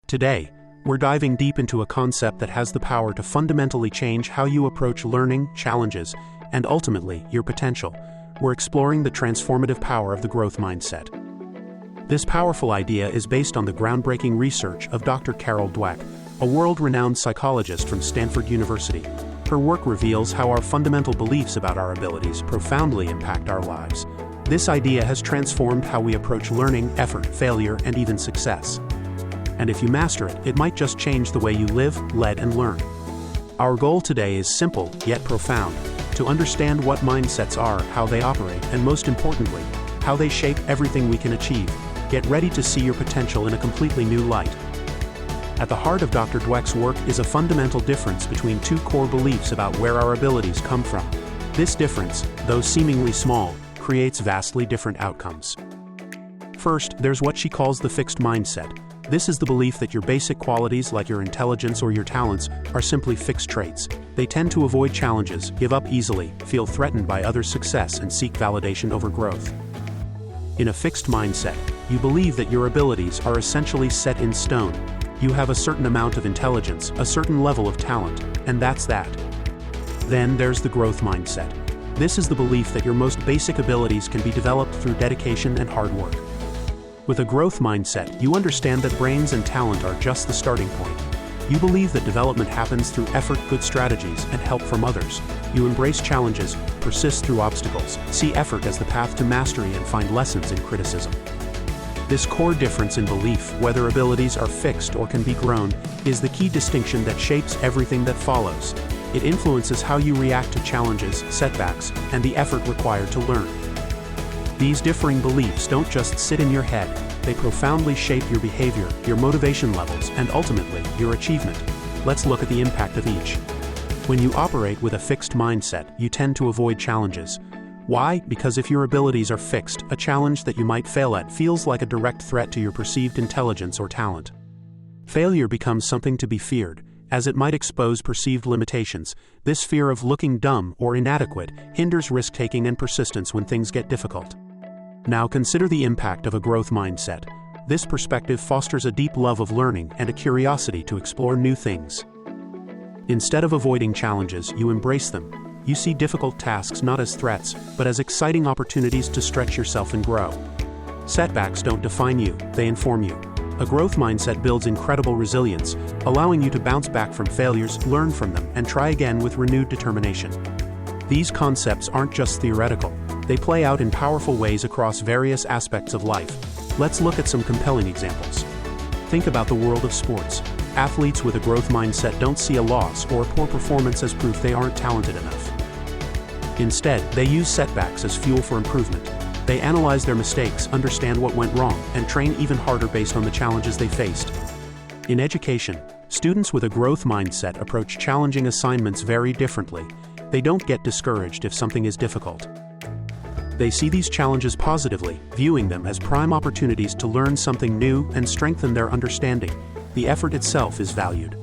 Today, we're diving deep into a concept that has the power to fundamentally change how you approach learning, challenges, and ultimately, your potential. We're exploring the transformative power of the growth mindset. This powerful idea is based on the groundbreaking research of Dr. Carol Dweck, a world-renowned psychologist from Stanford University. Her work reveals how our fundamental beliefs about our abilities profoundly impact our lives. This idea has transformed how we approach learning, effort, failure, and even success. And if you master it, it might just change the way you live, lead, and learn. Our goal today is simple, yet profound: to understand what mindsets are, how they operate, and most importantly, how they shape everything we can achieve. Get ready to see your potential in a completely new light. At the heart of Dr. Dweck's work is a fundamental difference between two core beliefs about where our abilities come from. This difference, though seemingly small, creates vastly different outcomes. First, there's what she calls the fixed mindset. This is the belief that your basic qualities, like your intelligence or your talents, are simply fixed traits. They tend to avoid challenges, give up easily, feel threatened by others' success, and seek validation over growth. In a fixed mindset, you believe that your abilities are essentially set in stone. You have a certain amount of intelligence, a certain level of talent, and that's that. Then there's the growth mindset. This is the belief that your most basic abilities can be developed through dedication and hard work. With a growth mindset, you understand that brains and talent are just the starting point. You believe that development happens through effort, good strategies, and help from others. You embrace challenges, persist through obstacles, see effort as the path to mastery, and find lessons in criticism. This core difference in belief, whether abilities are fixed or can be grown, is the key distinction that shapes everything that follows. It influences how you react to challenges, setbacks, and the effort required to learn. These differing beliefs don't just sit in your head, they profoundly shape your behavior, your motivation levels, and ultimately, your achievement. Let's look at the impact of each. When you operate with a fixed mindset, you tend to avoid challenges. Why? Because if your abilities are fixed, a challenge that you might fail at feels like a direct threat to your perceived intelligence or talent. Failure becomes something to be feared, as it might expose perceived limitations. This fear of looking dumb or inadequate hinders risk-taking and persistence when things get difficult. Now consider the impact of a growth mindset. This perspective fosters a deep love of learning and a curiosity to explore new things. Instead of avoiding challenges, you embrace them. You see difficult tasks not as threats, but as exciting opportunities to stretch yourself and grow. Setbacks don't define you, they inform you. A growth mindset builds incredible resilience, allowing you to bounce back from failures, learn from them, and try again with renewed determination. These concepts aren't just theoretical. They play out in powerful ways across various aspects of life. Let's look at some compelling examples. Think about the world of sports. Athletes with a growth mindset don't see a loss or a poor performance as proof they aren't talented enough. Instead, they use setbacks as fuel for improvement. They analyze their mistakes, understand what went wrong, and train even harder based on the challenges they faced. In education, students with a growth mindset approach challenging assignments very differently. They don't get discouraged if something is difficult. They see these challenges positively, viewing them as prime opportunities to learn something new and strengthen their understanding. The effort itself is valued.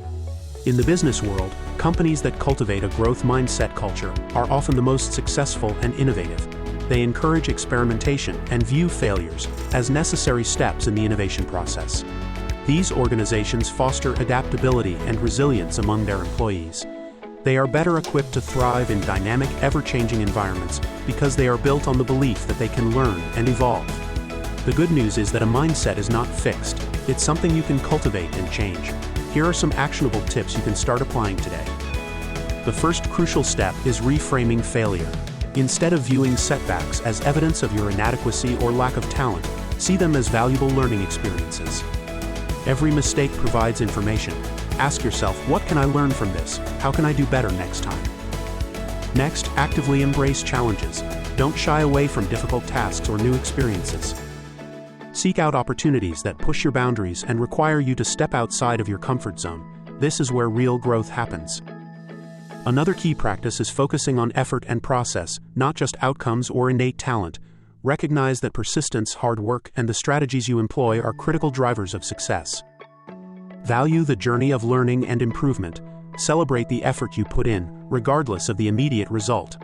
In the business world, companies that cultivate a growth mindset culture are often the most successful and innovative. They encourage experimentation and view failures as necessary steps in the innovation process. These organizations foster adaptability and resilience among their employees. They are better equipped to thrive in dynamic, ever-changing environments because they are built on the belief that they can learn and evolve. The good news is that a mindset is not fixed. It's something you can cultivate and change. Here are some actionable tips you can start applying today. The first crucial step is reframing failure. Instead of viewing setbacks as evidence of your inadequacy or lack of talent, see them as valuable learning experiences. Every mistake provides information. Ask yourself, what can I learn from this? How can I do better next time? Next, actively embrace challenges. Don't shy away from difficult tasks or new experiences. Seek out opportunities that push your boundaries and require you to step outside of your comfort zone. This is where real growth happens. Another key practice is focusing on effort and process, not just outcomes or innate talent. Recognize that persistence, hard work, and the strategies you employ are critical drivers of success. Value the journey of learning and improvement. Celebrate the effort you put in, regardless of the immediate result.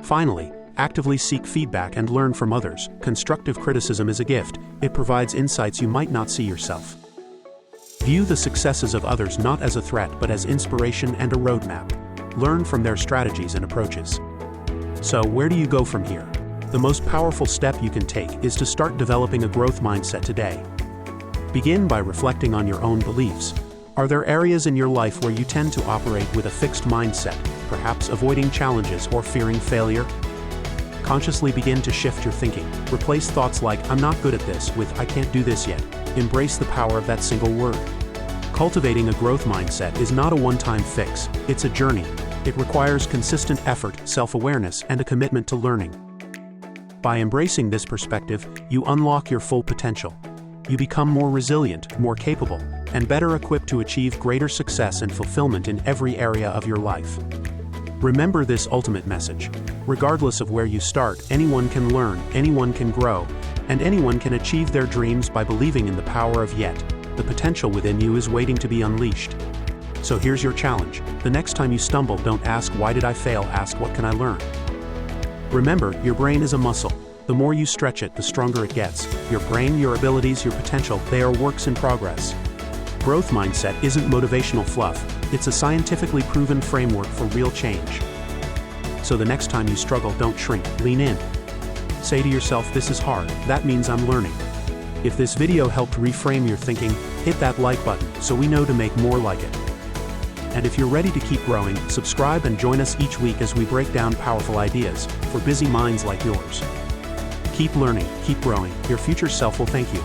Finally, actively seek feedback and learn from others. Constructive criticism is a gift. It provides insights you might not see yourself. View the successes of others not as a threat but as inspiration and a roadmap. Learn from their strategies and approaches. So, where do you go from here? The most powerful step you can take is to start developing a growth mindset today. Begin by reflecting on your own beliefs. Are there areas in your life where you tend to operate with a fixed mindset, perhaps avoiding challenges or fearing failure? Consciously begin to shift your thinking. Replace thoughts like, "I'm not good at this," with, "I can't do this yet." Embrace the power of that single word. Cultivating a growth mindset is not a one-time fix, it's a journey. It requires consistent effort, self-awareness, and a commitment to learning. By embracing this perspective, you unlock your full potential. You become more resilient, more capable, and better equipped to achieve greater success and fulfillment in every area of your life. Remember this ultimate message. Regardless of where you start, anyone can learn, anyone can grow, and anyone can achieve their dreams by believing in the power of yet. The potential within you is waiting to be unleashed. So here's your challenge. The next time you stumble, don't ask, "Why did I fail?" Ask, "What can I learn?" Remember, your brain is a muscle. The more you stretch it, the stronger it gets. Your brain, your abilities, your potential, they are works in progress. Growth mindset isn't motivational fluff. It's a scientifically proven framework for real change. So the next time you struggle, don't shrink, lean in. Say to yourself, "This is hard, that means I'm learning." If this video helped reframe your thinking, hit that like button so we know to make more like it. And if you're ready to keep growing, subscribe and join us each week as we break down powerful ideas for busy minds like yours. Keep learning, keep growing. Your future self will thank you.